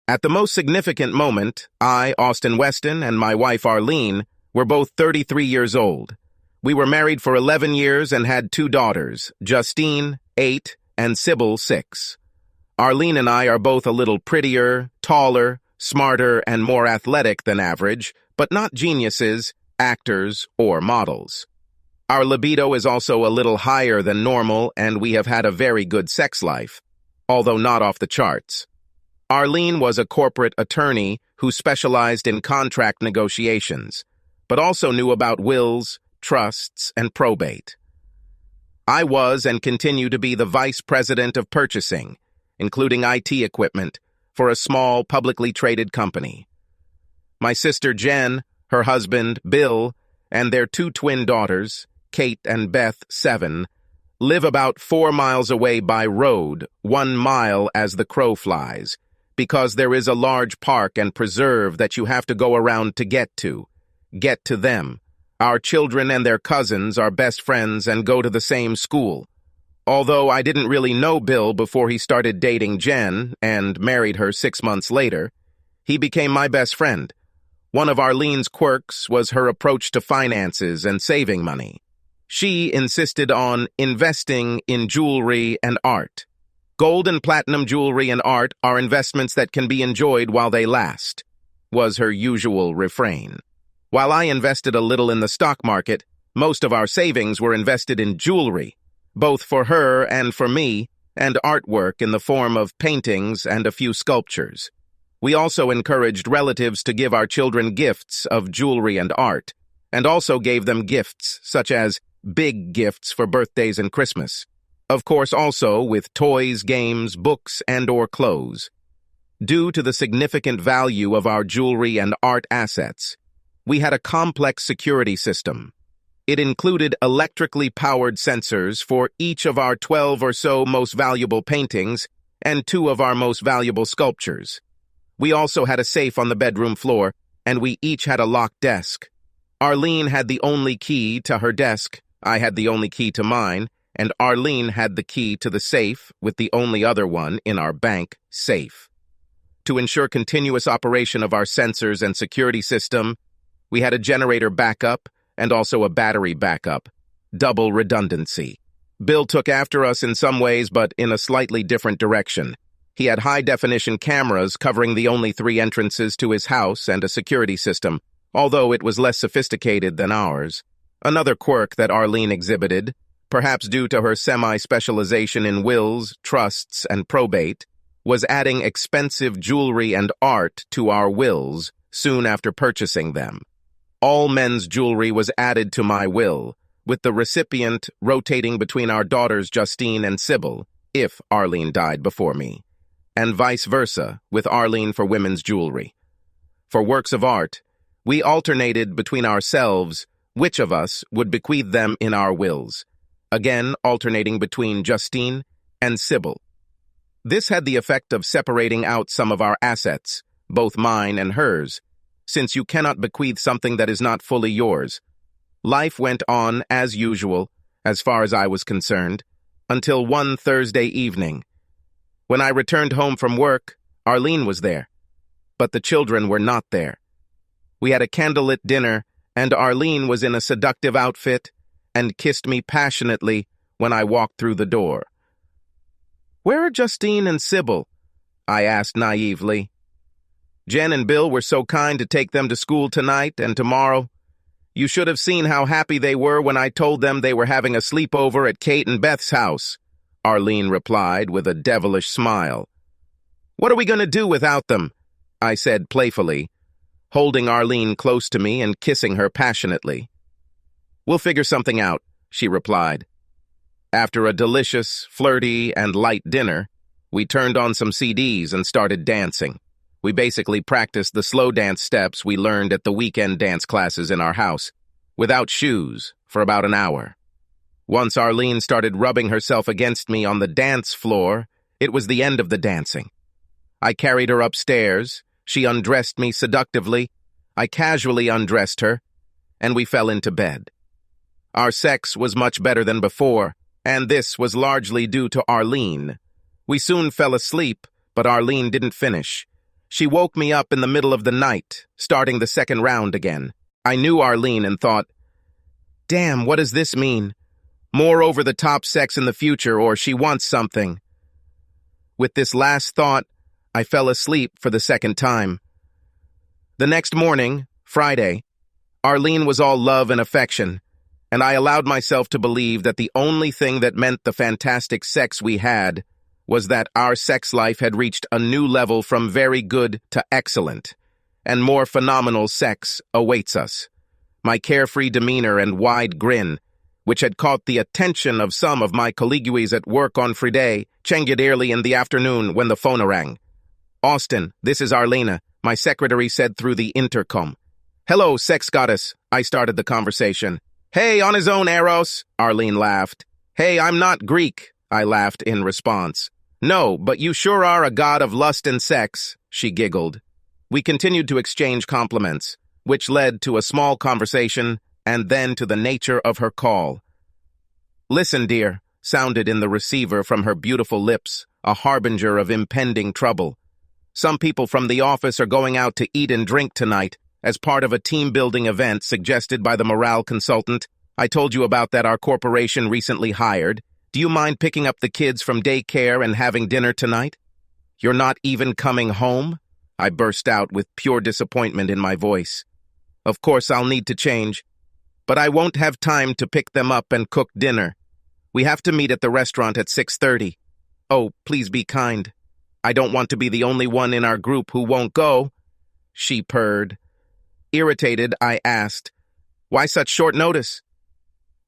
At the most significant moment, I, Austin Weston, and my wife Arlene were both 33 years old. We were married for 11 years and had 2 daughters, Justine, 8, and Sybil, 6. Arlene and I are both a little prettier, taller, smarter, and more athletic than average, but not geniuses, actors, or models. Our libido is also a little higher than normal, and we have had a very good sex life, although not off the charts. Arlene was a corporate attorney who specialized in contract negotiations, but also knew about wills, trusts, and probate. I was and continue to be the vice president of purchasing, including IT equipment, for a small publicly traded company. My sister Jen, her husband Bill, and their 2 twin daughters, Kate and Beth, 7, live about 4 miles away by road, 1 mile as the crow flies, because there is a large park and preserve that you have to go around to get to them. Our children and their cousins are best friends and go to the same school. Although I didn't really know Bill before he started dating Jen and married her 6 months later, he became my best friend. One of Arlene's quirks was her approach to finances and saving money. She insisted on investing in jewelry and art. Gold and platinum jewelry and art are investments that can be enjoyed while they last, was her usual refrain. While I invested a little in the stock market, most of our savings were invested in jewelry, both for her and for me, and artwork in the form of paintings and a few sculptures. We also encouraged relatives to give our children gifts of jewelry and art, and also gave them gifts such as big gifts for birthdays and Christmas. Of course, also with toys, games, books, and/or clothes. Due to the significant value of our jewelry and art assets, we had a complex security system. It included electrically powered sensors for each of our 12 or so most valuable paintings and 2 of our most valuable sculptures. We also had a safe on the bedroom floor, and we each had a locked desk. Arlene had the only key to her desk, I had the only key to mine, and Arlene had the key to the safe with the only other one in our bank safe. To ensure continuous operation of our sensors and security system, we had a generator backup and also a battery backup, double redundancy. Bill took after us in some ways, but in a slightly different direction. He had high-definition cameras covering the only 3 entrances to his house and a security system, although it was less sophisticated than ours. Another quirk that Arlene exhibited, perhaps due to her semi-specialization in wills, trusts, and probate, was adding expensive jewelry and art to our wills soon after purchasing them. All men's jewelry was added to my will, with the recipient rotating between our daughters Justine and Sybil, if Arlene died before me, and vice versa, with Arlene for women's jewelry. For works of art, we alternated between ourselves which of us would bequeath them in our wills, again alternating between Justine and Sybil. This had the effect of separating out some of our assets, both mine and hers, since you cannot bequeath something that is not fully yours. Life went on as usual, as far as I was concerned, until one Thursday evening. When I returned home from work, Arlene was there, but the children were not there. We had a candlelit dinner, and Arlene was in a seductive outfit and kissed me passionately when I walked through the door. "Where are Justine and Sybil?" I asked naively. "Jen and Bill were so kind to take them to school tonight and tomorrow. You should have seen how happy they were when I told them they were having a sleepover at Kate and Beth's house," Arlene replied with a devilish smile. "What are we going to do without them?" I said playfully, holding Arlene close to me and kissing her passionately. "We'll figure something out," she replied. After a delicious, flirty, and light dinner, we turned on some CDs and started dancing. We basically practiced the slow dance steps we learned at the weekend dance classes in our house, without shoes, for about an hour. Once Arlene started rubbing herself against me on the dance floor, it was the end of the dancing. I carried her upstairs, she undressed me seductively, I casually undressed her, and we fell into bed. Our sex was much better than before, and this was largely due to Arlene. We soon fell asleep, but Arlene didn't finish. She woke me up in the middle of the night, starting the second round again. I knew Arlene and thought, damn, what does this mean? More over-the-top sex in the future, or she wants something. With this last thought, I fell asleep for the second time. The next morning, Friday, Arlene was all love and affection, and I allowed myself to believe that the only thing that meant the fantastic sex we had was that our sex life had reached a new level from very good to excellent, and more phenomenal sex awaits us. My carefree demeanor and wide grin, which had caught the attention of some of my colleagues at work on Friday, changed early in the afternoon when the phone rang. "Austin, this is Arlena," my secretary said through the intercom. "Hello, sex goddess," I started the conversation. "Hey, on his own, Eros," Arlene laughed. "Hey, I'm not Greek," I laughed in response. "No, but you sure are a god of lust and sex," she giggled. We continued to exchange compliments, which led to a small conversation and then to the nature of her call. "Listen, dear," sounded in the receiver from her beautiful lips, a harbinger of impending trouble. "Some people from the office are going out to eat and drink tonight as part of a team-building event suggested by the morale consultant. I told you about that our corporation recently hired. Do you mind picking up the kids from daycare and having dinner tonight?" "You're not even coming home?" I burst out with pure disappointment in my voice. "Of course I'll need to change, but I won't have time to pick them up and cook dinner. We have to meet at the restaurant at 6:30. Oh, please be kind. I don't want to be the only one in our group who won't go," she purred. Irritated, I asked, "Why such short notice?"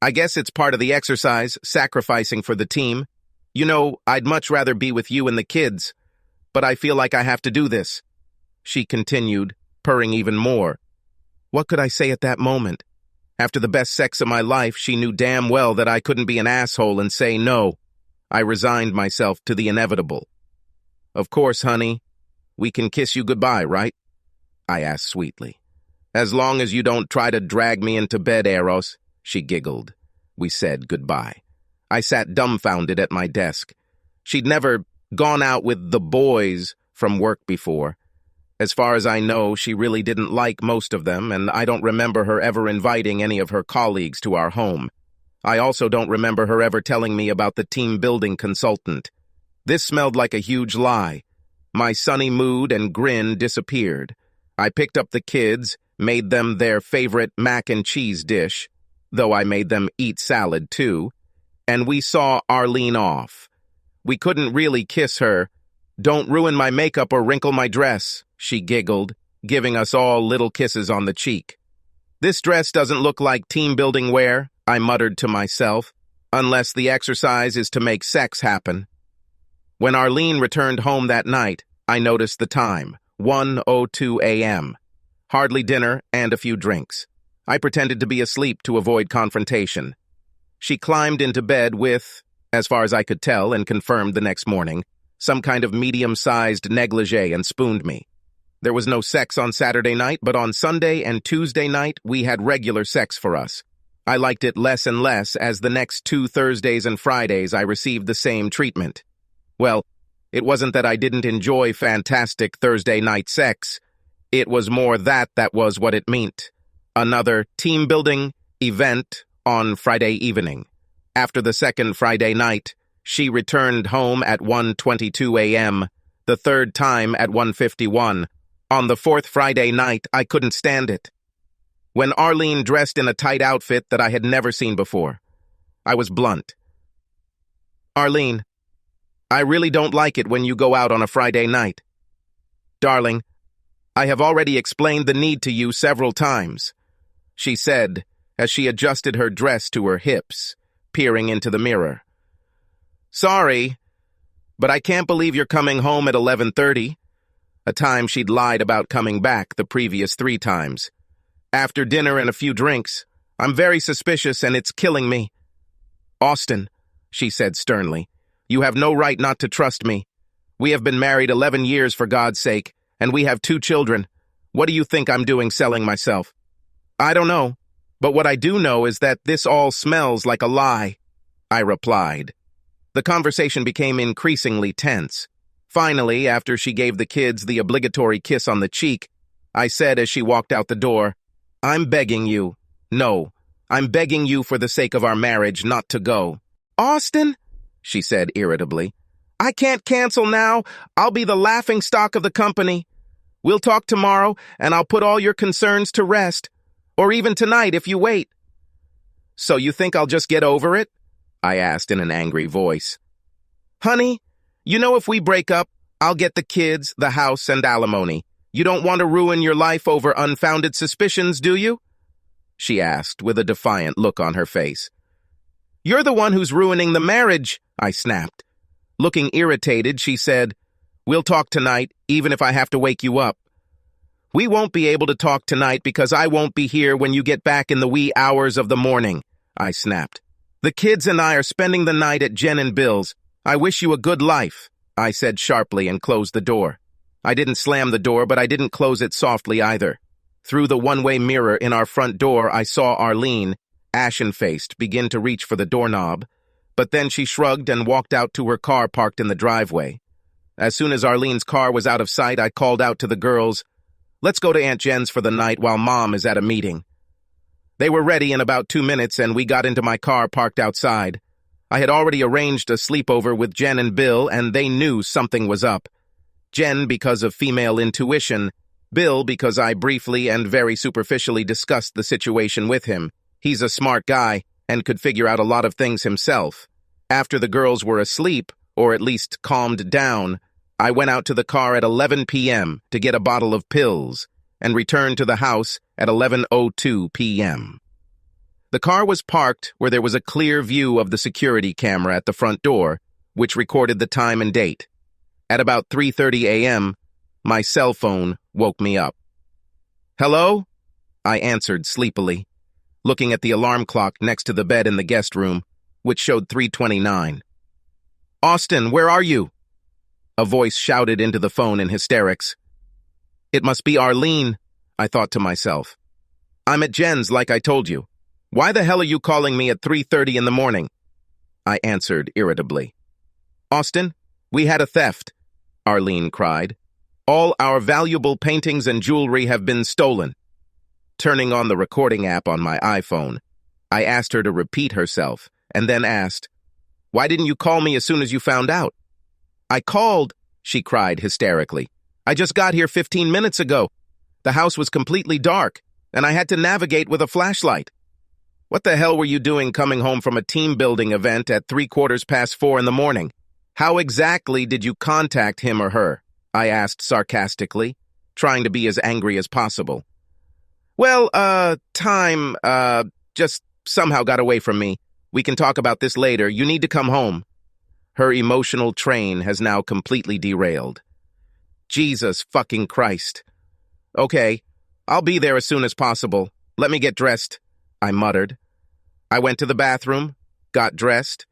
"I guess it's part of the exercise, sacrificing for the team. You know, I'd much rather be with you and the kids, but I feel like I have to do this," she continued, purring even more. What could I say at that moment? After the best sex of my life, she knew damn well that I couldn't be an asshole and say no. I resigned myself to the inevitable. "Of course, honey. We can kiss you goodbye, right?" I asked sweetly. "As long as you don't try to drag me into bed, Eros," she giggled. We said goodbye. I sat dumbfounded at my desk. She'd never gone out with the boys from work before. As far as I know, she really didn't like most of them, and I don't remember her ever inviting any of her colleagues to our home. I also don't remember her ever telling me about the team-building consultant. This smelled like a huge lie. My sunny mood and grin disappeared. I picked up the kids, made them their favorite mac and cheese dish, though I made them eat salad too, and we saw Arlene off. We couldn't really kiss her. "Don't ruin my makeup or wrinkle my dress," she giggled, giving us all little kisses on the cheek. "This dress doesn't look like team-building wear," I muttered to myself, "unless the exercise is to make sex happen." When Arlene returned home that night, I noticed the time, 1:02 a.m. Hardly dinner and a few drinks. I pretended to be asleep to avoid confrontation. She climbed into bed with, as far as I could tell and confirmed the next morning, some kind of medium-sized negligee and spooned me. There was no sex on Saturday night, but on Sunday and Tuesday night, we had regular sex for us. I liked it less and less as the next 2 Thursdays and Fridays I received the same treatment. Well, it wasn't that I didn't enjoy fantastic Thursday night sex. It was more that was what it meant. Another team-building event on Friday evening. After the second Friday night, she returned home at 1:22 a.m., the third time at 1:51. On the fourth Friday night, I couldn't stand it. When Arlene dressed in a tight outfit that I had never seen before, I was blunt. "Arlene, I really don't like it when you go out on a Friday night. Darling, I have already explained the need to you several times," she said as she adjusted her dress to her hips, peering into the mirror. "Sorry, but I can't believe you're coming home at 11:30, a time she'd lied about coming back the previous 3 times. "After dinner and a few drinks, I'm very suspicious and it's killing me." "Austin," she said sternly, "you have no right not to trust me. We have been married 11 years for God's sake, and we have 2 children. What do you think I'm doing selling myself?" "I don't know, but what I do know is that this all smells like a lie," I replied. The conversation became increasingly tense. Finally, after she gave the kids the obligatory kiss on the cheek, I said as she walked out the door, "I'm begging you. No, I'm begging you for the sake of our marriage not to go." "Austin," she said irritably, "I can't cancel now. I'll be the laughingstock of the company. We'll talk tomorrow, and I'll put all your concerns to rest. Or even tonight if you wait." "So you think I'll just get over it?" I asked in an angry voice. "Honey, you know if we break up, I'll get the kids, the house, and alimony. You don't want to ruin your life over unfounded suspicions, do you?" she asked with a defiant look on her face. "You're the one who's ruining the marriage," I snapped. Looking irritated, she said, "We'll talk tonight, even if I have to wake you up." "We won't be able to talk tonight because I won't be here when you get back in the wee hours of the morning," I snapped. "The kids and I are spending the night at Jen and Bill's. I wish you a good life," I said sharply and closed the door. I didn't slam the door, but I didn't close it softly either. Through the one-way mirror in our front door, I saw Arlene, ashen-faced, begin to reach for the doorknob, but then she shrugged and walked out to her car parked in the driveway. As soon as Arlene's car was out of sight, I called out to the girls, "Let's go to Aunt Jen's for the night while Mom is at a meeting." They were ready in about 2 minutes, and we got into my car parked outside. I had already arranged a sleepover with Jen and Bill, and they knew something was up. Jen because of female intuition, Bill because I briefly and very superficially discussed the situation with him. He's a smart guy and could figure out a lot of things himself. After the girls were asleep, or at least calmed down, I went out to the car at 11 p.m. to get a bottle of pills and returned to the house at 11:02 p.m. The car was parked where there was a clear view of the security camera at the front door, which recorded the time and date. At about 3:30 a.m., my cell phone woke me up. "Hello?" I answered sleepily, looking at the alarm clock next to the bed in the guest room, which showed 3:29. "Austin, where are you?" A voice shouted into the phone in hysterics. It must be Arlene, I thought to myself. "I'm at Jen's like I told you. Why the hell are you calling me at 3:30 in the morning?" I answered irritably. "Austin, we had a theft," Arlene cried. "All our valuable paintings and jewelry have been stolen." Turning on the recording app on my iPhone, I asked her to repeat herself, and then asked, "Why didn't you call me as soon as you found out?" "I called," she cried hysterically. "I just got here 15 minutes ago. The house was completely dark, and I had to navigate with a flashlight." "What the hell were you doing coming home from a team-building event at 4:15 in the morning? How exactly did you contact him or her?" I asked sarcastically, trying to be as angry as possible. "Well, time, just somehow got away from me. We can talk about this later. You need to come home." Her emotional train has now completely derailed. Jesus fucking Christ. "Okay, I'll be there as soon as possible. Let me get dressed," I muttered. I went to the bathroom, got dressed,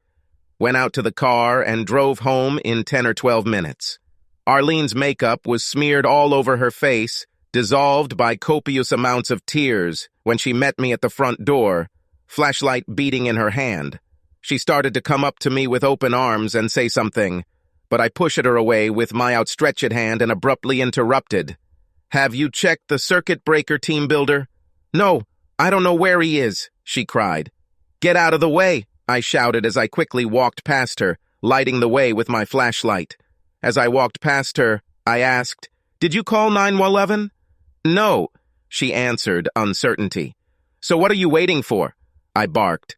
went out to the car, and drove home in 10 or 12 minutes. Arlene's makeup was smeared all over her face, dissolved by copious amounts of tears when she met me at the front door, flashlight beating in her hand. She started to come up to me with open arms and say something, but I pushed her away with my outstretched hand and abruptly interrupted. "Have you checked the circuit breaker, team builder?" "No, I don't know where he is," she cried. "Get out of the way," I shouted as I quickly walked past her, lighting the way with my flashlight. As I walked past her, I asked, "Did you call 911? "No," she answered, uncertainty. "So what are you waiting for?" I barked.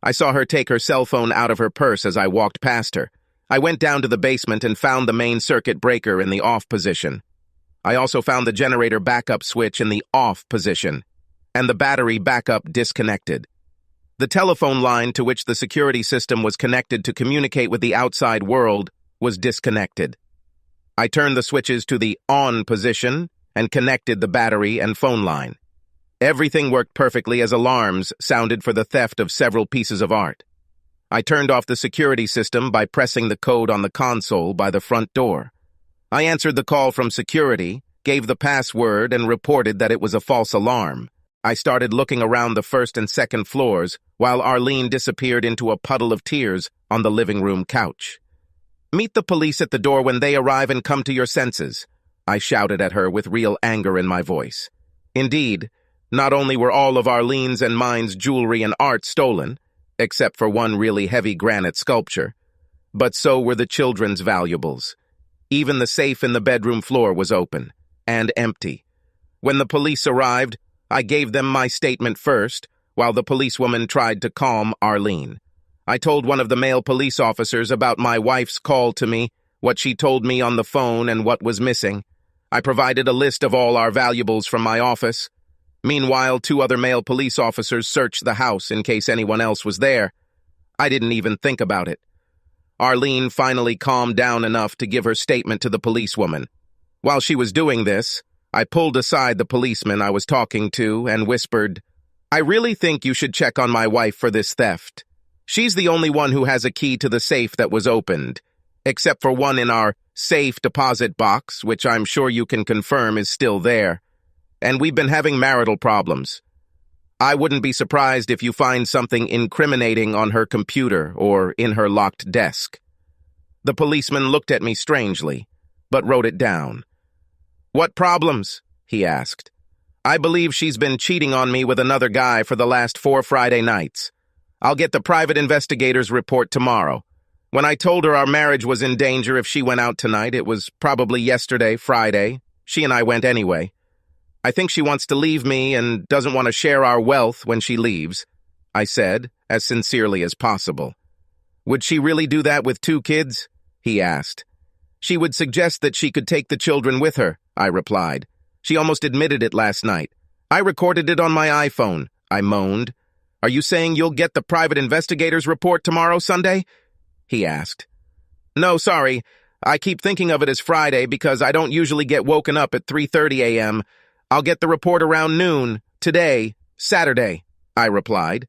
I saw her take her cell phone out of her purse as I walked past her. I went down to the basement and found the main circuit breaker in the off position. I also found the generator backup switch in the off position, and the battery backup disconnected. The telephone line to which the security system was connected to communicate with the outside world was disconnected. I turned the switches to the on position and connected the battery and phone line. Everything worked perfectly as alarms sounded for the theft of several pieces of art. I turned off the security system by pressing the code on the console by the front door. I answered the call from security, gave the password, and reported that it was a false alarm. I started looking around the first and second floors while Arlene disappeared into a puddle of tears on the living room couch. Meet the police at the door when they arrive and come to your senses, I shouted at her with real anger in my voice. Indeed, not only were all of Arlene's and mine's jewelry and art stolen, except for one really heavy granite sculpture, but so were the children's valuables. Even the safe in the bedroom floor was open and empty. When the police arrived, I gave them my statement first, while the policewoman tried to calm Arlene. I told one of the male police officers about my wife's call to me, what she told me on the phone, and what was missing. I provided a list of all our valuables from my office. Meanwhile, 2 other male police officers searched the house in case anyone else was there. I didn't even think about it. Arlene finally calmed down enough to give her statement to the policewoman. While she was doing this, I pulled aside the policeman I was talking to and whispered, "I really think you should check on my wife for this theft. She's the only one who has a key to the safe that was opened, except for one in our safe deposit box, which I'm sure you can confirm is still there. And we've been having marital problems. I wouldn't be surprised if you find something incriminating on her computer or in her locked desk." The policeman looked at me strangely, but wrote it down. "What problems?" he asked. "I believe she's been cheating on me with another guy for the last 4 Friday nights. I'll get the private investigator's report tomorrow. When I told her our marriage was in danger if she went out tonight, it was probably yesterday, Friday. She and I went anyway. I think she wants to leave me and doesn't want to share our wealth when she leaves," I said, as sincerely as possible. "Would she really do that with 2 kids?" he asked. "She would suggest that she could take the children with her," I replied. "She almost admitted it last night. I recorded it on my iPhone," I moaned. "Are you saying you'll get the private investigator's report tomorrow, Sunday?" he asked. "No, sorry. I keep thinking of it as Friday because I don't usually get woken up at 3:30 a.m. I'll get the report around noon, today, Saturday," I replied.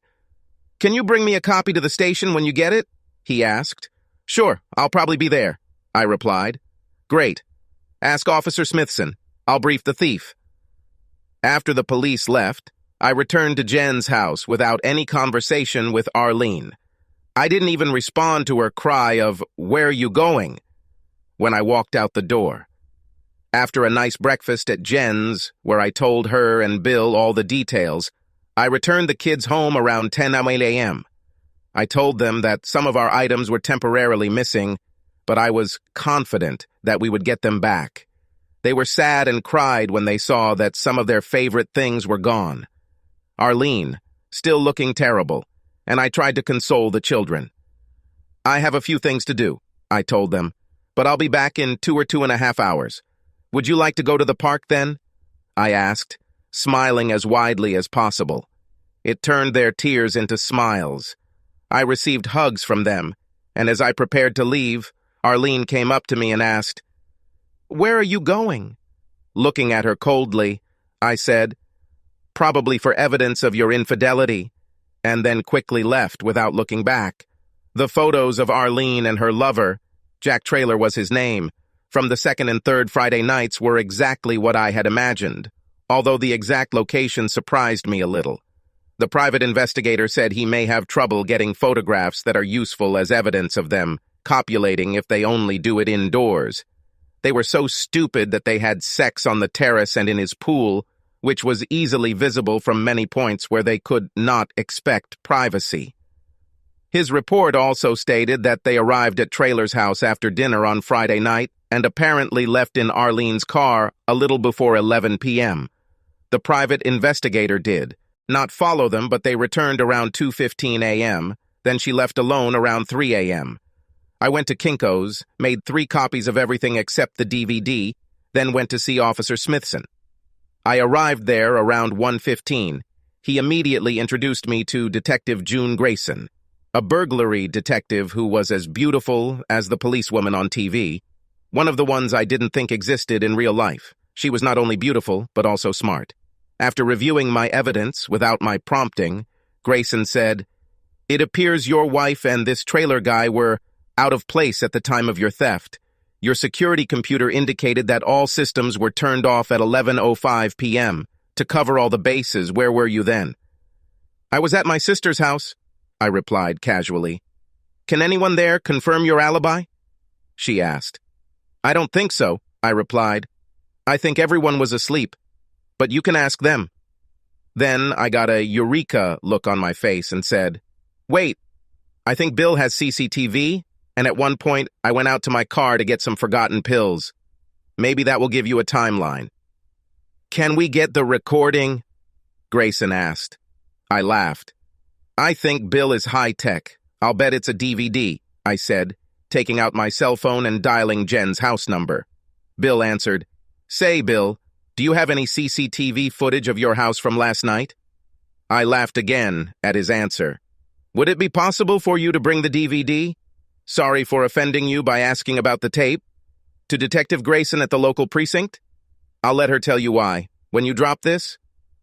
"Can you bring me a copy to the station when you get it?" he asked. "Sure, I'll probably be there," I replied. "Great. Ask Officer Smithson. I'll brief the thief." After the police left, I returned to Jen's house without any conversation with Arlene. I didn't even respond to her cry of, "Where are you going?" when I walked out the door. After a nice breakfast at Jen's, where I told her and Bill all the details, I returned the kids home around 10 a.m. I told them that some of our items were temporarily missing, but I was confident that we would get them back. They were sad and cried when they saw that some of their favorite things were gone. Arlene, still looking terrible, and I tried to console the children. "I have a few things to do," I told them, "but I'll be back in 2 or 2.5 hours. Would you like to go to the park then?" I asked, smiling as widely as possible. It turned their tears into smiles. I received hugs from them, and as I prepared to leave, Arlene came up to me and asked, "Where are you going?" Looking at her coldly, I said, "Probably for evidence of your infidelity," and then quickly left without looking back. The photos of Arlene and her lover, Jack Traylor was his name, from the 2nd and 3rd Friday nights were exactly what I had imagined, although the exact location surprised me a little. The private investigator said he may have trouble getting photographs that are useful as evidence of them copulating if they only do it indoors. They were so stupid that they had sex on the terrace and in his pool, which was easily visible from many points where they could not expect privacy. His report also stated that they arrived at Traylor's house after dinner on Friday night and apparently left in Arlene's car a little before 11 p.m. The private investigator did not follow them, but they returned around 2:15 a.m., then she left alone around 3 a.m. I went to Kinko's, made 3 copies of everything except the DVD, then went to see Officer Smithson. I arrived there around 1:15. He immediately introduced me to Detective June Grayson, a burglary detective who was as beautiful as the policewoman on TV, one of the ones I didn't think existed in real life. She was not only beautiful, but also smart. After reviewing my evidence without my prompting, Grayson said, "It appears your wife and this Traylor guy were out of place at the time of your theft. Your security computer indicated that all systems were turned off at 11:05 p.m. To cover all the bases. Where were you then?" "I was at my sister's house," I replied casually. "Can anyone there confirm your alibi?" she asked. I don't think so, I replied. I think everyone was asleep, but you can ask them. Then I got a eureka look on my face and said, wait, I think Bill has CCTV, and at one point I went out to my car to get some forgotten pills. Maybe that will give you a timeline. Can we get the recording? Grayson asked. I laughed. I think Bill is high-tech. I'll bet it's a DVD, I said, taking out my cell phone and dialing Jen's house number. Bill answered, Say, Bill, do you have any CCTV footage of your house from last night? I laughed again at his answer. Would it be possible for you to bring the DVD? Sorry for offending you by asking about the tape. To Detective Grayson at the local precinct? I'll let her tell you why. When you drop this,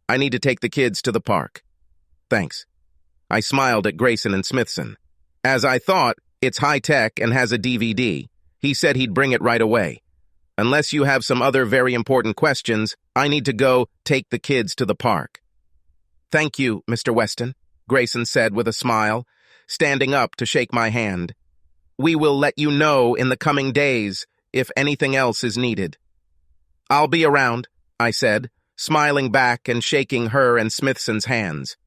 I need to take the kids to the park. Thanks. I smiled at Grayson and Smithson. As I thought, it's high-tech and has a DVD. He said he'd bring it right away. Unless you have some other very important questions, I need to go take the kids to the park. Thank you, Mr. Weston, Grayson said with a smile, standing up to shake my hand. We will let you know in the coming days if anything else is needed. I'll be around, I said, smiling back and shaking her and Smithson's hands.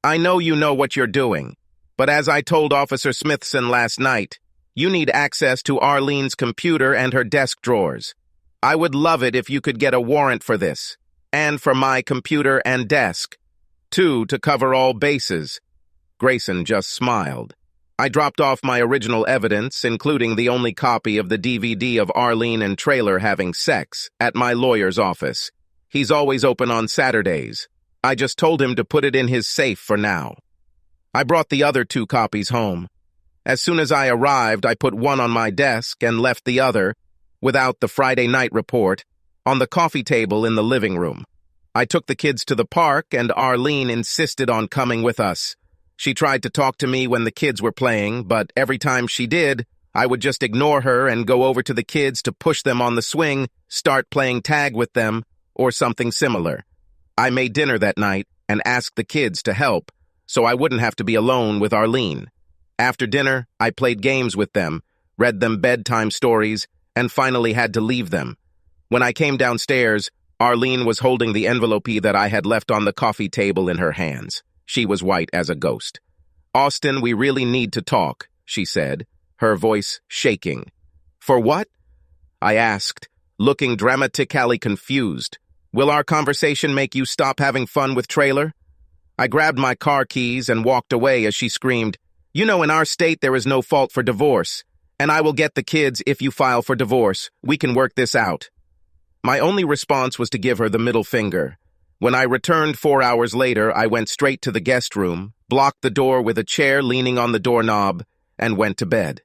I know you know what you're doing, but as I told Officer Smithson last night, you need access to Arlene's computer and her desk drawers. I would love it if you could get a warrant for this, and for my computer and desk. 2, to cover all bases. Grayson just smiled. I dropped off my original evidence, including the only copy of the DVD of Arlene and Traylor having sex, at my lawyer's office. He's always open on Saturdays. I just told him to put it in his safe for now. I brought the other 2 copies home. As soon as I arrived, I put one on my desk and left the other, without the Friday night report, on the coffee table in the living room. I took the kids to the park, and Arlene insisted on coming with us. She tried to talk to me when the kids were playing, but every time she did, I would just ignore her and go over to the kids to push them on the swing, start playing tag with them, or something similar. I made dinner that night and asked the kids to help, so I wouldn't have to be alone with Arlene. After dinner, I played games with them, read them bedtime stories, and finally had to leave them. When I came downstairs, Arlene was holding the envelope that I had left on the coffee table in her hands. She was white as a ghost. Austin, we really need to talk, she said, her voice shaking. For what? I asked, looking dramatically confused. Will our conversation make you stop having fun with Traylor? I grabbed my car keys and walked away as she screamed, You know, in our state there is no fault for divorce, and I will get the kids if you file for divorce. We can work this out. My only response was to give her the middle finger. When I returned 4 hours later, I went straight to the guest room, blocked the door with a chair leaning on the doorknob, and went to bed.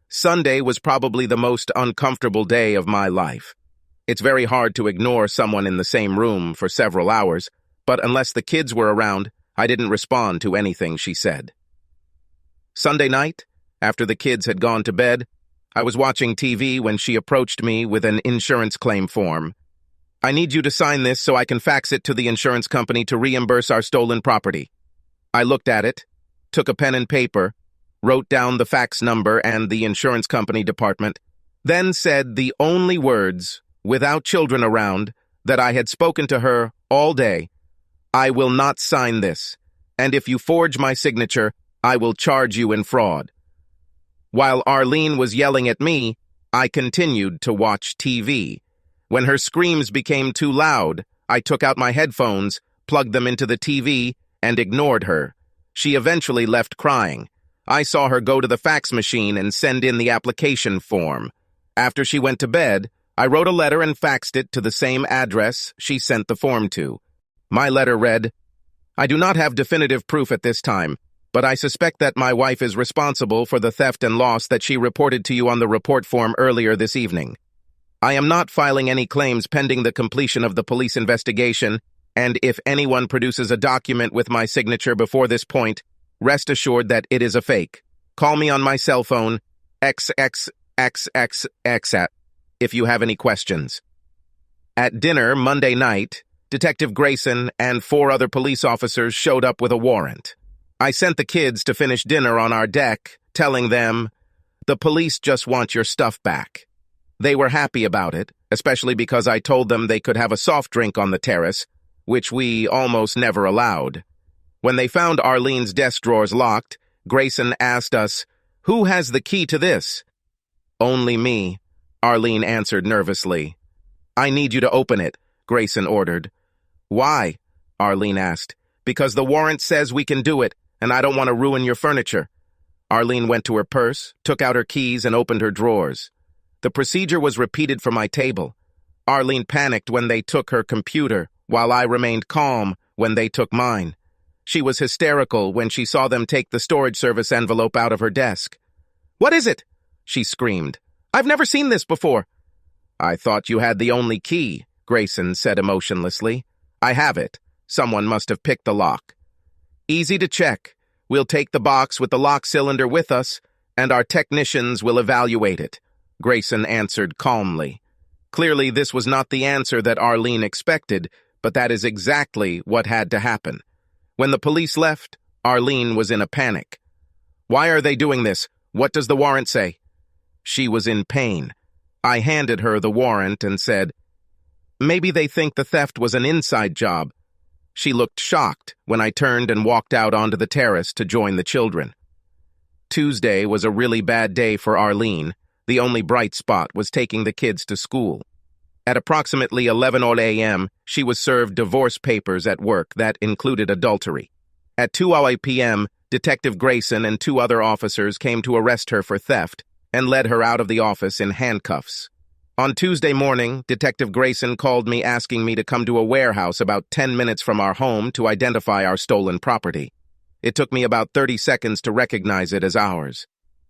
Sunday was probably the most uncomfortable day of my life. It's very hard to ignore someone in the same room for several hours, but unless the kids were around, I didn't respond to anything she said. Sunday night, after the kids had gone to bed, I was watching TV when she approached me with an insurance claim form. I need you to sign this so I can fax it to the insurance company to reimburse our stolen property. I looked at it, took a pen and paper, wrote down the fax number and the insurance company department, then said the only words, without children around, that I had spoken to her all day. I will not sign this, and if you forge my signature, I will charge you in fraud. While Arlene was yelling at me, I continued to watch TV. When her screams became too loud, I took out my headphones, plugged them into the TV, and ignored her. She eventually left crying. I saw her go to the fax machine and send in the application form. After she went to bed, I wrote a letter and faxed it to the same address she sent the form to. My letter read, I do not have definitive proof at this time, but I suspect that my wife is responsible for the theft and loss that she reported to you on the report form earlier this evening. I am not filing any claims pending the completion of the police investigation, and if anyone produces a document with my signature before this point, rest assured that it is a fake. Call me on my cell phone, XXXXX, if you have any questions. At dinner Monday night, Detective Grayson and 4 other police officers showed up with a warrant. I sent the kids to finish dinner on our deck, telling them, The police just want your stuff back. They were happy about it, especially because I told them they could have a soft drink on the terrace, which we almost never allowed. When they found Arlene's desk drawers locked, Grayson asked us, "Who has the key to this?" "Only me," Arlene answered nervously. "I need you to open it," Grayson ordered. "Why?" Arlene asked. "Because the warrant says we can do it, and I don't want to ruin your furniture." Arlene went to her purse, took out her keys, and opened her drawers. The procedure was repeated for my table. Arlene panicked when they took her computer, while I remained calm when they took mine. She was hysterical when she saw them take the storage service envelope out of her desk. "What is it?" she screamed. "I've never seen this before." "I thought you had the only key," Grayson said emotionlessly. "I have it. Someone must have picked the lock." "Easy to check. We'll take the box with the lock cylinder with us, and our technicians will evaluate it," Grayson answered calmly. Clearly, this was not the answer that Arlene expected, but that is exactly what had to happen. When the police left, Arlene was in a panic. "Why are they doing this? What does the warrant say?" She was in pain. I handed her the warrant and said, "Maybe they think the theft was an inside job." She looked shocked when I turned and walked out onto the terrace to join the children. Tuesday was a really bad day for Arlene. The only bright spot was taking the kids to school. At approximately 11 a.m., she was served divorce papers at work that included adultery. At 2 p.m., Detective Grayson and 2 other officers came to arrest her for theft and led her out of the office in handcuffs. On Tuesday morning, Detective Grayson called me asking me to come to a warehouse about 10 minutes from our home to identify our stolen property. It took me about 30 seconds to recognize it as ours.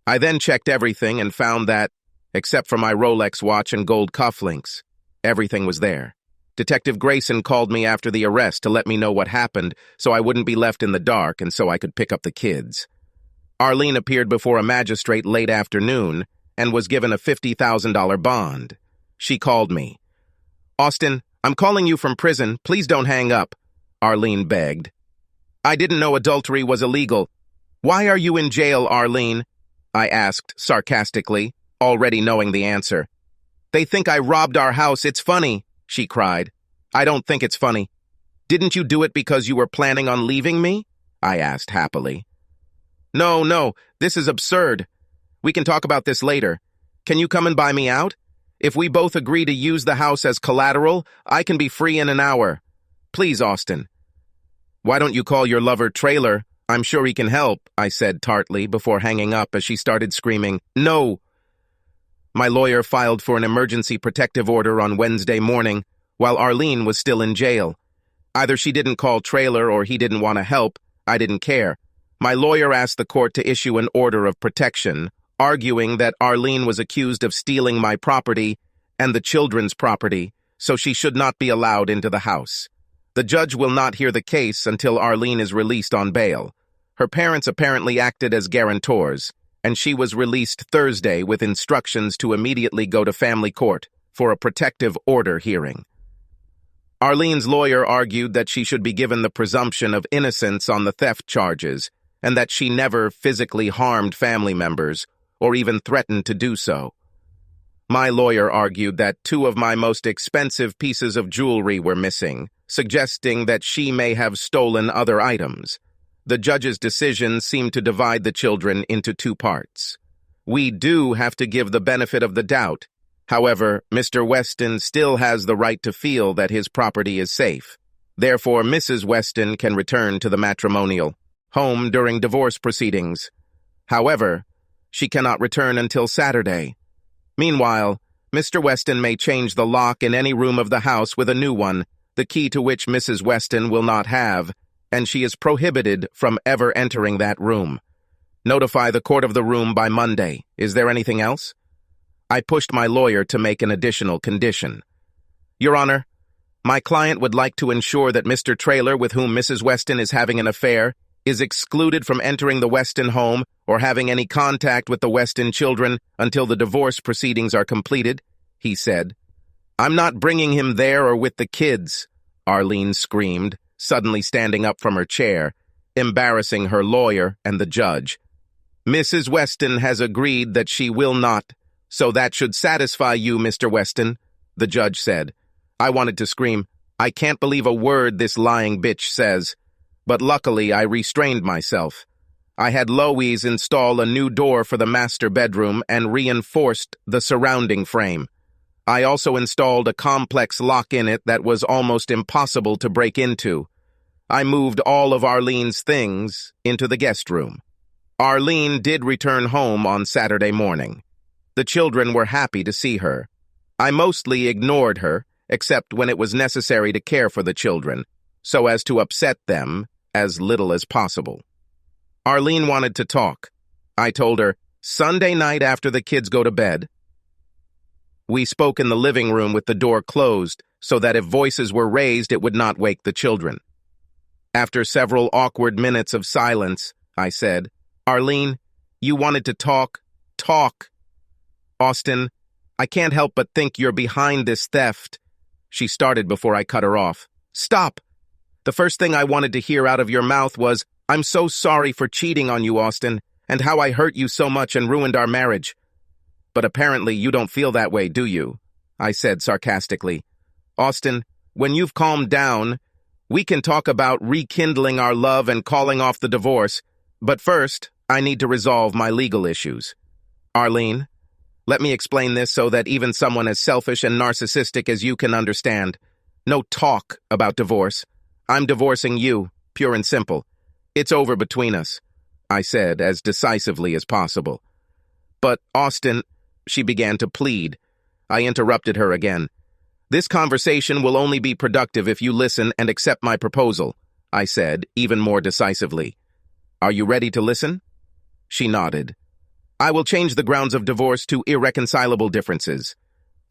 I then checked everything and found that, except for my Rolex watch and gold cufflinks, everything was there. Detective Grayson called me after the arrest to let me know what happened so I wouldn't be left in the dark and so I could pick up the kids. Arlene appeared before a magistrate late afternoon and was given a $50,000 bond. She called me. "Austin, I'm calling you from prison. Please don't hang up," Arlene begged. "I didn't know adultery was illegal." "Why are you in jail, Arlene?" I asked sarcastically, already knowing the answer. "They think I robbed our house. It's funny," she cried. "I don't think it's funny." "Didn't you do it because you were planning on leaving me?" I asked happily. No, this is absurd. We can talk about this later. Can you come and buy me out? If we both agree to use the house as collateral, I can be free in an hour. Please, Austin." "Why don't you call your lover Trailer? I'm sure he can help," I said tartly before hanging up as she started screaming, "No!" My lawyer filed for an emergency protective order on Wednesday morning while Arlene was still in jail. Either she didn't call Trailer or he didn't want to help. I didn't care. My lawyer asked the court to issue an order of protection, arguing that Arlene was accused of stealing my property and the children's property, so she should not be allowed into the house. The judge will not hear the case until Arlene is released on bail. Her parents apparently acted as guarantors, and she was released Thursday with instructions to immediately go to family court for a protective order hearing. Arlene's lawyer argued that she should be given the presumption of innocence on the theft charges, and that she never physically harmed family members or even threatened to do so. My lawyer argued that 2 of my most expensive pieces of jewelry were missing, suggesting that she may have stolen other items. The judge's decision seemed to divide the children into 2 parts. We do have to give the benefit of the doubt. However, Mr. Weston still has the right to feel that his property is safe. Therefore, Mrs. Weston can return to the matrimonial home during divorce proceedings. However, she cannot return until Saturday. Meanwhile, Mr. Weston may change the lock in any room of the house with a new one, the key to which Mrs. Weston will not have, and she is prohibited from ever entering that room. Notify the court of the room by Monday. Is there anything else? I pushed my lawyer to make an additional condition. Your Honor, my client would like to ensure that Mr. Trailer, with whom Mrs. Weston is having an affair, is excluded from entering the Weston home or having any contact with the Weston children until the divorce proceedings are completed, he said. I'm not bringing him there or with the kids, Arlene screamed, suddenly standing up from her chair, embarrassing her lawyer and the judge. Mrs. Weston has agreed that she will not, so that should satisfy you, Mr. Weston, the judge said. I wanted to scream, I can't believe a word this lying bitch says. But luckily, I restrained myself. I had Lois install a new door for the master bedroom and reinforced the surrounding frame. I also installed a complex lock in it that was almost impossible to break into. I moved all of Arlene's things into the guest room. Arlene did return home on Saturday morning. The children were happy to see her. I mostly ignored her, except when it was necessary to care for the children, so as to upset them as little as possible. Arlene wanted to talk. I told her, Sunday night after the kids go to bed. We spoke in the living room with the door closed, so that if voices were raised, it would not wake the children. After several awkward minutes of silence, I said, Arlene, you wanted to talk. Talk. Austin, I can't help but think you're behind this theft. She started before I cut her off. Stop. The first thing I wanted to hear out of your mouth was, I'm so sorry for cheating on you, Austin, and how I hurt you so much and ruined our marriage. But apparently you don't feel that way, do you? I said sarcastically. Austin, when you've calmed down, we can talk about rekindling our love and calling off the divorce. But first, I need to resolve my legal issues. Arlene, let me explain this so that even someone as selfish and narcissistic as you can understand. No talk about divorce. I'm divorcing you, pure and simple. It's over between us, I said as decisively as possible. But, Austin, she began to plead. I interrupted her again. This conversation will only be productive if you listen and accept my proposal, I said, even more decisively. Are you ready to listen? She nodded. I will change the grounds of divorce to irreconcilable differences.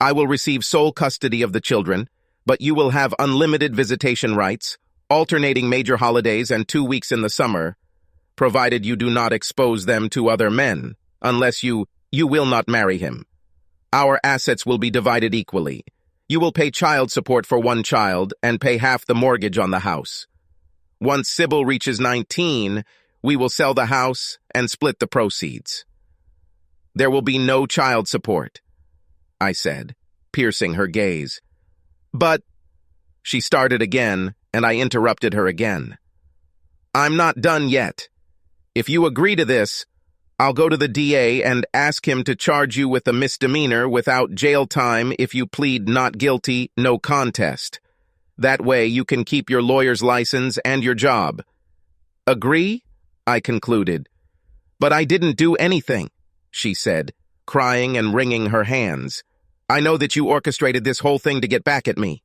I will receive sole custody of the children, but you will have unlimited visitation rights, alternating major holidays and 2 weeks in the summer, provided you do not expose them to other men, unless you will not marry him. Our assets will be divided equally. You will pay child support for one child and pay half the mortgage on the house. Once Sybil reaches 19, we will sell the house and split the proceeds. There will be no child support, I said, piercing her gaze. But, she started again, and I interrupted her again. I'm not done yet. If you agree to this, I'll go to the DA and ask him to charge you with a misdemeanor without jail time if you plead not guilty, no contest. That way you can keep your lawyer's license and your job. Agree? I concluded. But I didn't do anything, she said, crying and wringing her hands. I know that you orchestrated this whole thing to get back at me.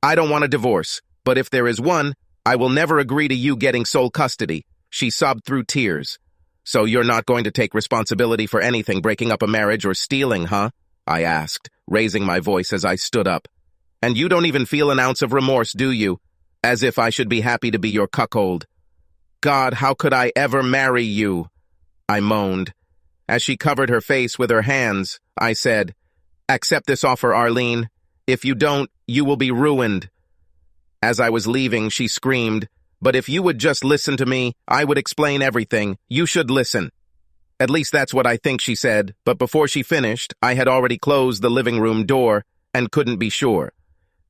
I don't want a divorce, but if there is one, I will never agree to you getting sole custody. She sobbed through tears. So you're not going to take responsibility for anything, breaking up a marriage or stealing, huh? I asked, raising my voice as I stood up. And you don't even feel an ounce of remorse, do you? As if I should be happy to be your cuckold. God, how could I ever marry you? I moaned. As she covered her face with her hands, I said, Accept this offer, Arlene. If you don't, you will be ruined. As I was leaving, she screamed, But if you would just listen to me, I would explain everything. You should listen. At least that's what I think she said, but before she finished, I had already closed the living room door and couldn't be sure.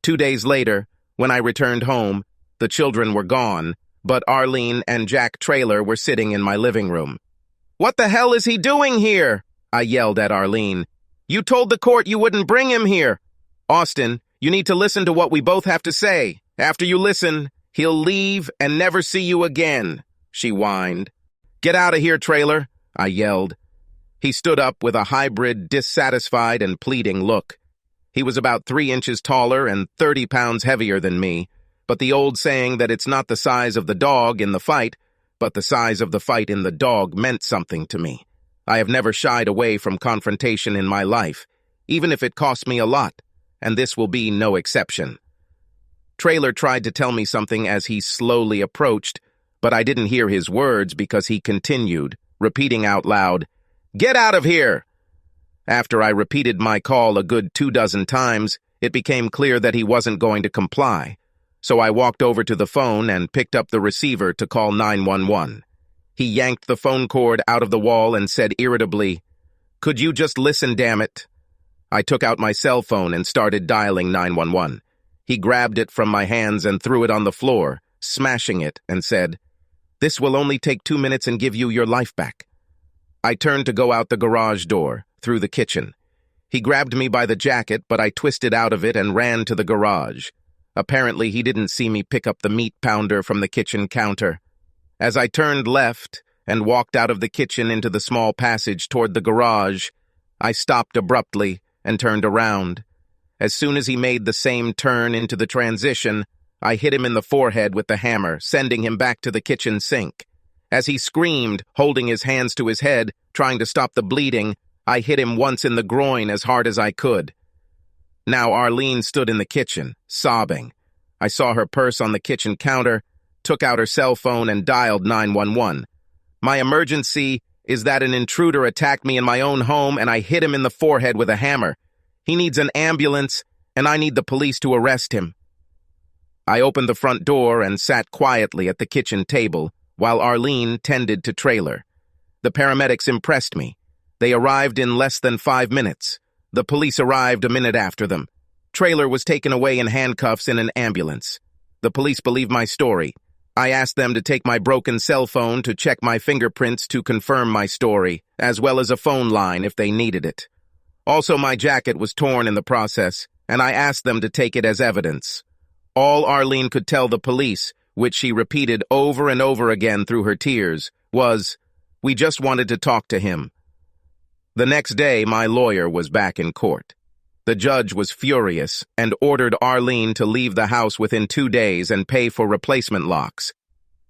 2 days later, when I returned home, the children were gone, but Arlene and Jack Traylor were sitting in my living room. What the hell is he doing here? I yelled at Arlene. You told the court you wouldn't bring him here. Austin, you need to listen to what we both have to say. After you listen, he'll leave and never see you again, she whined. Get out of here, Traylor, I yelled. He stood up with a hybrid, dissatisfied and pleading look. He was about 3 inches taller and 30 pounds heavier than me, but the old saying that it's not the size of the dog in the fight, but the size of the fight in the dog meant something to me. I have never shied away from confrontation in my life, even if it cost me a lot, and this will be no exception. Traylor tried to tell me something as he slowly approached, but I didn't hear his words because he continued, repeating out loud, Get out of here! After I repeated my call a good 24 times, it became clear that he wasn't going to comply, so I walked over to the phone and picked up the receiver to call 911. He yanked the phone cord out of the wall and said irritably, "Could you just listen, damn it?" I took out my cell phone and started dialing 911. He grabbed it from my hands and threw it on the floor, smashing it, and said, "This will only take 2 minutes and give you your life back." I turned to go out the garage door, through the kitchen. He grabbed me by the jacket, but I twisted out of it and ran to the garage. Apparently, he didn't see me pick up the meat pounder from the kitchen counter. As I turned left and walked out of the kitchen into the small passage toward the garage, I stopped abruptly and turned around. As soon as he made the same turn into the transition, I hit him in the forehead with the hammer, sending him back to the kitchen sink. As he screamed, holding his hands to his head, trying to stop the bleeding, I hit him once in the groin as hard as I could. Now Arlene stood in the kitchen, sobbing. I saw her purse on the kitchen counter, took out her cell phone and dialed 911. "My emergency is that an intruder attacked me in my own home and I hit him in the forehead with a hammer. He needs an ambulance and I need the police to arrest him." I opened the front door and sat quietly at the kitchen table while Arlene tended to Trailer. The paramedics impressed me. They arrived in less than 5 minutes. The police arrived a minute after them. Trailer was taken away in handcuffs in an ambulance. The police believed my story. I asked them to take my broken cell phone to check my fingerprints to confirm my story, as well as a phone line if they needed it. Also, my jacket was torn in the process, and I asked them to take it as evidence. All Arlene could tell the police, which she repeated over and over again through her tears, was, "We just wanted to talk to him." The next day, my lawyer was back in court. The judge was furious and ordered Arlene to leave the house within 2 days and pay for replacement locks.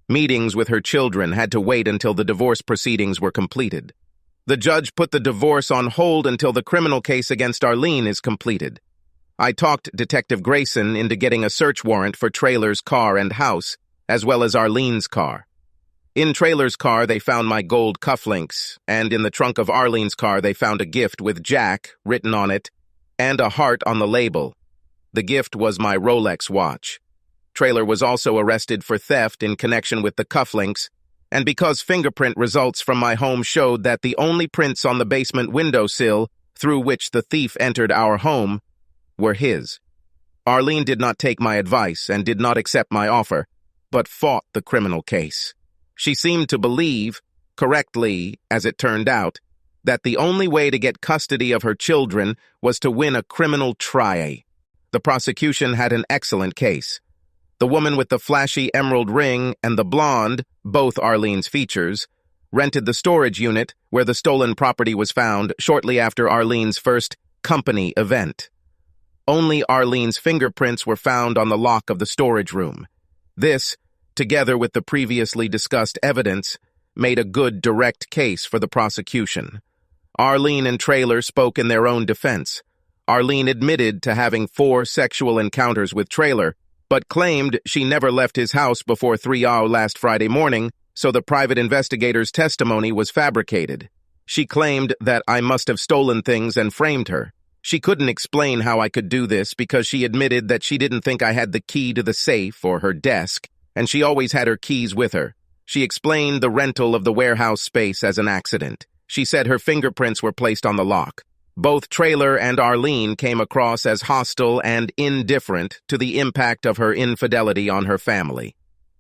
Meetings with her children had to wait until the divorce proceedings were completed. The judge put the divorce on hold until the criminal case against Arlene is completed. I talked Detective Grayson into getting a search warrant for Trailer's car and house, as well as Arlene's car. In Trailer's car, they found my gold cufflinks, and in the trunk of Arlene's car, they found a gift with Jack written on it and a heart on the label. The gift was my Rolex watch. Trailer was also arrested for theft in connection with the cufflinks, and because fingerprint results from my home showed that the only prints on the basement windowsill through which the thief entered our home were his. Arlene did not take my advice and did not accept my offer, but fought the criminal case. She seemed to believe, correctly as it turned out, that the only way to get custody of her children was to win a criminal trial. The prosecution had an excellent case. The woman with the flashy emerald ring and the blonde, both Arlene's features, rented the storage unit where the stolen property was found shortly after Arlene's first company event. Only Arlene's fingerprints were found on the lock of the storage room. This, together with the previously discussed evidence, made a good direct case for the prosecution. Arlene and Trailer spoke in their own defense. Arlene admitted to having 4 sexual encounters with Trailer, but claimed she never left his house before 3 last Friday morning, so the private investigator's testimony was fabricated. She claimed that I must have stolen things and framed her. She couldn't explain how I could do this because she admitted that she didn't think I had the key to the safe or her desk, and she always had her keys with her. She explained the rental of the warehouse space as an accident. She said her fingerprints were placed on the lock. Both Trailer and Arlene came across as hostile and indifferent to the impact of her infidelity on her family.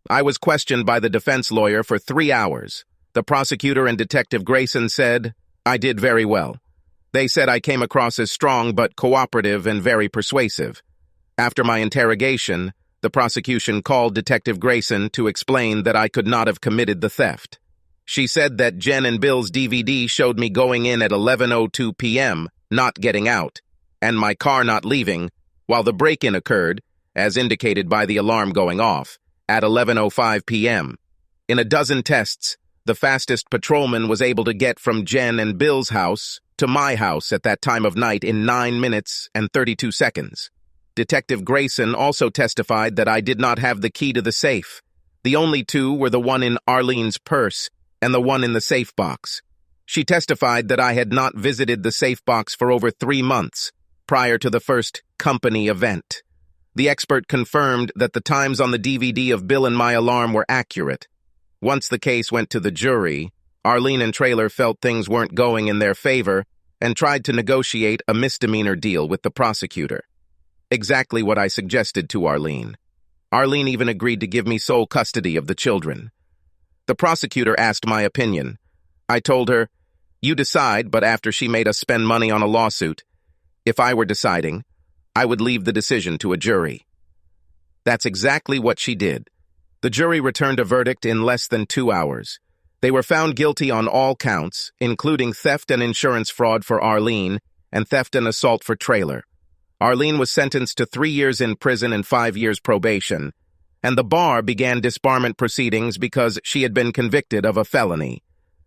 I was questioned by the defense lawyer for 3 hours. The prosecutor and Detective Grayson said I did very well. They said I came across as strong but cooperative and very persuasive. After my interrogation, the prosecution called Detective Grayson to explain that I could not have committed the theft. She said that Jen and Bill's DVD showed me going in at 11:02 p.m., not getting out, and my car not leaving, while the break-in occurred, as indicated by the alarm going off, at 11:05 p.m. In a dozen tests, the fastest patrolman was able to get from Jen and Bill's house to my house at that time of night in 9 minutes and 32 seconds. Detective Grayson also testified that I did not have the key to the safe. The only 2 were the one in Arlene's purse and the one in the safe box. She testified that I had not visited the safe box for over 3 months, prior to the first company event. The expert confirmed that the times on the DVD of Bill and my alarm were accurate. Once the case went to the jury, Arlene and Traylor felt things weren't going in their favor and tried to negotiate a misdemeanor deal with the prosecutor. Exactly what I suggested to Arlene. Arlene even agreed to give me sole custody of the children. The prosecutor asked my opinion. I told her, "You decide," but after she made us spend money on a lawsuit. If I were deciding, I would leave the decision to a jury. That's exactly what she did. The jury returned a verdict in less than 2 hours. They were found guilty on all counts, including theft and insurance fraud for Arlene and theft and assault for Traylor. Arlene was sentenced to 3 years in prison and 5 years probation, and the bar began disbarment proceedings because she had been convicted of a felony.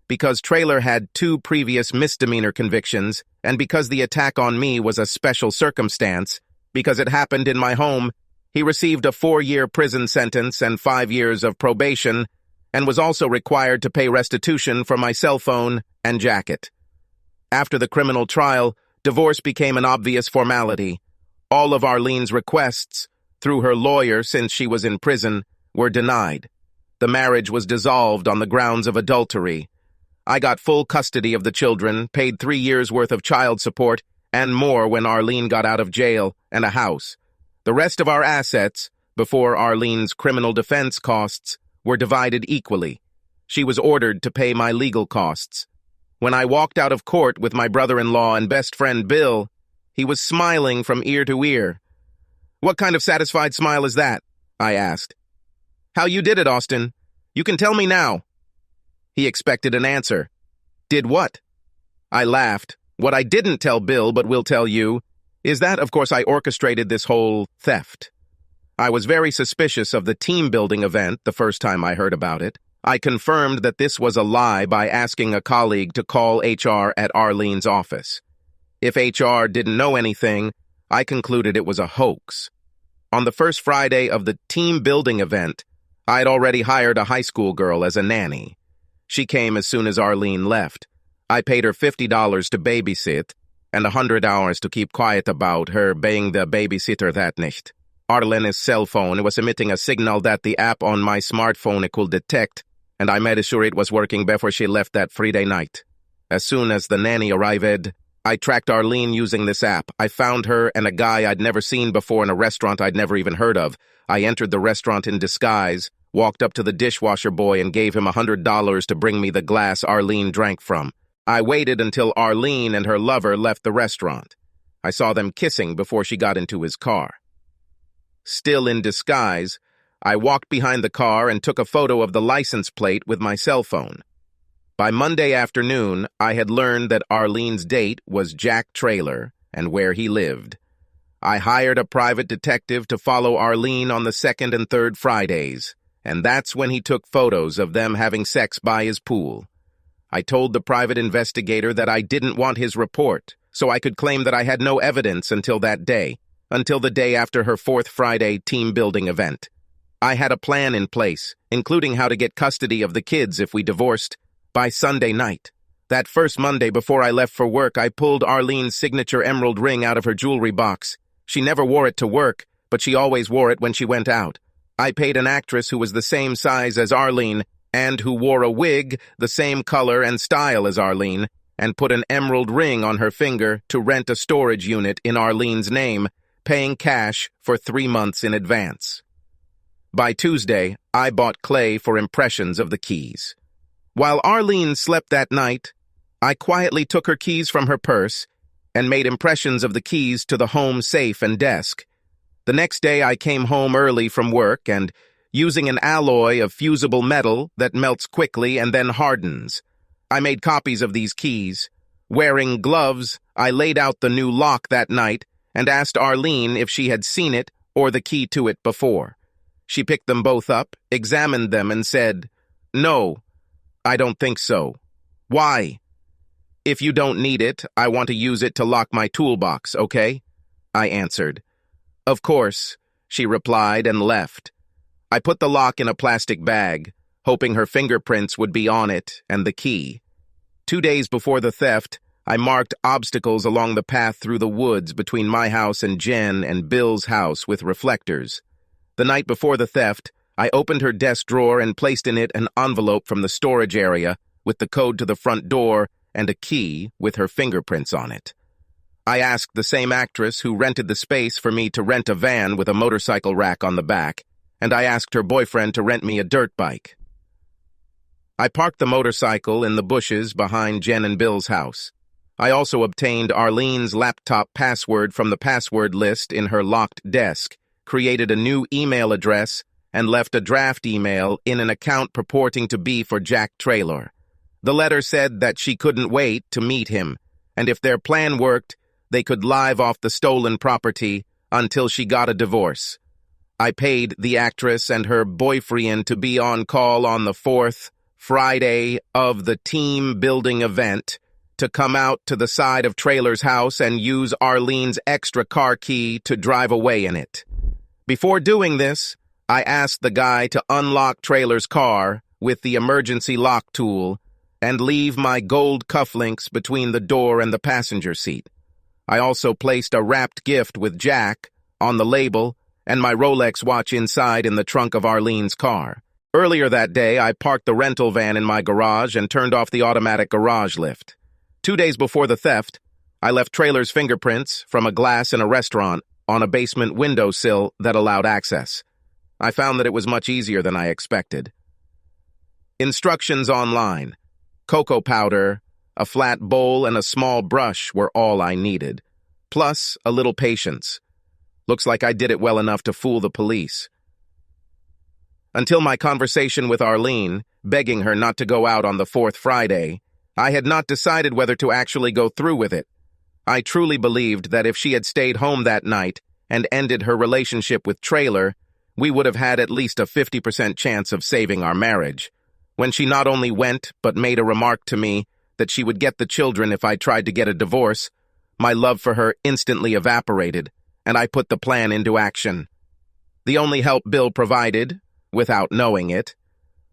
Because Traylor had 2 previous misdemeanor convictions, and because the attack on me was a special circumstance, because it happened in my home, he received a 4-year prison sentence and 5 years of probation, and was also required to pay restitution for my cell phone and jacket. After the criminal trial, divorce became an obvious formality. All of Arlene's requests, through her lawyer since she was in prison, were denied. The marriage was dissolved on the grounds of adultery. I got full custody of the children, paid 3 years' worth of child support, and more when Arlene got out of jail, and a house. The rest of our assets, before Arlene's criminal defense costs, were divided equally. She was ordered to pay my legal costs. When I walked out of court with my brother-in-law and best friend Bill, he was smiling from ear to ear. "What kind of satisfied smile is that?" I asked. "How you did it, Austin? You can tell me now." He expected an answer. "Did what?" I laughed. "What I didn't tell Bill but will tell you is that, of course, I orchestrated this whole theft. I was very suspicious of the team-building event the first time I heard about it. I confirmed that this was a lie by asking a colleague to call HR at Arlene's office. If HR didn't know anything, I concluded it was a hoax. On the first Friday of the team-building event, I'd already hired a high school girl as a nanny. She came as soon as Arlene left. I paid her $50 to babysit and $100 to keep quiet about her being the babysitter that night. Arlene's cell phone was emitting a signal that the app on my smartphone could detect, and I made sure it was working before she left that Friday night. As soon as the nanny arrived, I tracked Arlene using this app. I found her and a guy I'd never seen before in a restaurant I'd never even heard of. I entered the restaurant in disguise, walked up to the dishwasher boy and gave him $100 to bring me the glass Arlene drank from. I waited until Arlene and her lover left the restaurant. I saw them kissing before she got into his car. Still in disguise, I walked behind the car and took a photo of the license plate with my cell phone. By Monday afternoon, I had learned that Arlene's date was Jack Traylor and where he lived. I hired a private detective to follow Arlene on the 2nd and 3rd Fridays, and that's when he took photos of them having sex by his pool. I told the private investigator that I didn't want his report, so I could claim that I had no evidence until that day, until the day after her 4th Friday team-building event. I had a plan in place, including how to get custody of the kids if we divorced, by Sunday night. That first Monday before I left for work, I pulled Arlene's signature emerald ring out of her jewelry box. She never wore it to work, but she always wore it when she went out. I paid an actress who was the same size as Arlene and who wore a wig the same color and style as Arlene, and put an emerald ring on her finger to rent a storage unit in Arlene's name, paying cash for 3 months in advance. By Tuesday, I bought clay for impressions of the keys. While Arlene slept that night, I quietly took her keys from her purse and made impressions of the keys to the home safe and desk. The next day I came home early from work and, using an alloy of fusible metal that melts quickly and then hardens, I made copies of these keys. Wearing gloves, I laid out the new lock that night and asked Arlene if she had seen it or the key to it before. She picked them both up, examined them, and said, "No, I don't think so." "Why?" "If you don't need it, I want to use it to lock my toolbox, okay?" I answered. "Of course," she replied and left. I put the lock in a plastic bag, hoping her fingerprints would be on it and the key. 2 days before the theft, I marked obstacles along the path through the woods between my house and Jen and Bill's house with reflectors. The night before the theft, I opened her desk drawer and placed in it an envelope from the storage area with the code to the front door and a key with her fingerprints on it. I asked the same actress who rented the space for me to rent a van with a motorcycle rack on the back, and I asked her boyfriend to rent me a dirt bike. I parked the motorcycle in the bushes behind Jen and Bill's house. I also obtained Arlene's laptop password from the password list in her locked desk, created a new email address, and left a draft email in an account purporting to be for Jack Traylor. The letter said that she couldn't wait to meet him, and if their plan worked, they could live off the stolen property until she got a divorce. I paid the actress and her boyfriend to be on call on the 4th Friday of the team building event to come out to the side of Traylor's house and use Arlene's extra car key to drive away in it. Before doing this, I asked the guy to unlock Traylor's car with the emergency lock tool and leave my gold cufflinks between the door and the passenger seat. I also placed a wrapped gift with Jack on the label and my Rolex watch inside in the trunk of Arlene's car. Earlier that day, I parked the rental van in my garage and turned off the automatic garage lift. 2 days before the theft, I left Traylor's fingerprints from a glass in a restaurant on a basement windowsill that allowed access. I found that it was much easier than I expected. Instructions online. Cocoa powder, a flat bowl, and a small brush were all I needed. Plus, a little patience. Looks like I did it well enough to fool the police. Until my conversation with Arlene, begging her not to go out on the 4th Friday, I had not decided whether to actually go through with it. I truly believed that if she had stayed home that night and ended her relationship with Traylor, we would have had at least a 50% chance of saving our marriage. When she not only went, but made a remark to me that she would get the children if I tried to get a divorce, my love for her instantly evaporated, and I put the plan into action. The only help Bill provided, without knowing it,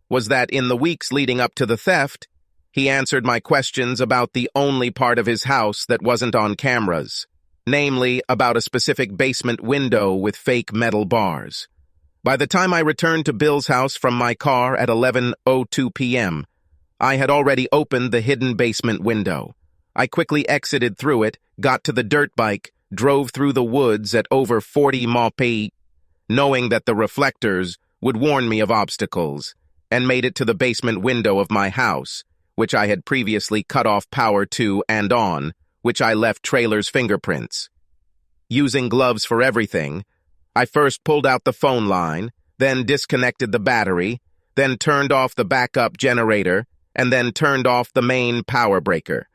was that in the weeks leading up to the theft, he answered my questions about the only part of his house that wasn't on cameras, namely about a specific basement window with fake metal bars. By the time I returned to Bill's house from my car at 11:02 p.m., I had already opened the hidden basement window. I quickly exited through it, got to the dirt bike, drove through the woods at over 40 mph, knowing that the reflectors would warn me of obstacles, and made it to the basement window of my house, which I had previously cut off power to and on, which I left Traylor's fingerprints. Using gloves for everything, I first pulled out the phone line, then disconnected the battery, then turned off the backup generator, and then turned off the main power breaker.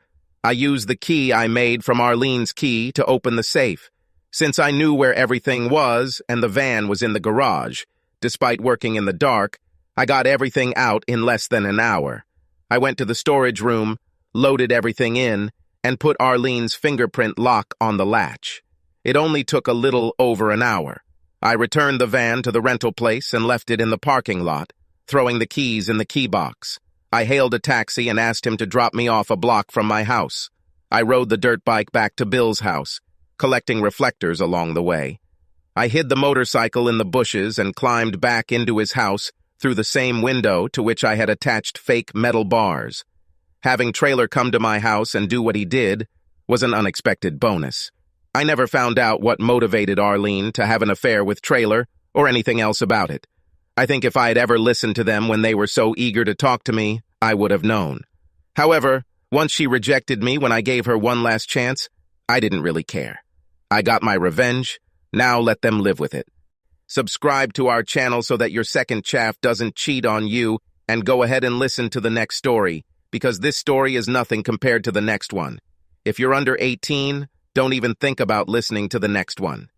I used the key I made from Arlene's key to open the safe, since I knew where everything was and the van was in the garage. Despite working in the dark, I got everything out in less than an hour. I went to the storage room, loaded everything in, and put Arlene's fingerprint lock on the latch. It only took a little over an hour. I returned the van to the rental place and left it in the parking lot, throwing the keys in the key box. I hailed a taxi and asked him to drop me off a block from my house. I rode the dirt bike back to Bill's house, collecting reflectors along the way. I hid the motorcycle in the bushes and climbed back into his house through the same window to which I had attached fake metal bars. Having Traylor come to my house and do what he did was an unexpected bonus. I never found out what motivated Arlene to have an affair with Traylor or anything else about it. I think if I had ever listened to them when they were so eager to talk to me, I would have known. However, once she rejected me when I gave her one last chance, I didn't really care. I got my revenge. Now let them live with it. Subscribe to our channel so that your second chaff doesn't cheat on you, and go ahead and listen to the next story, because this story is nothing compared to the next one. If you're under 18, don't even think about listening to the next one.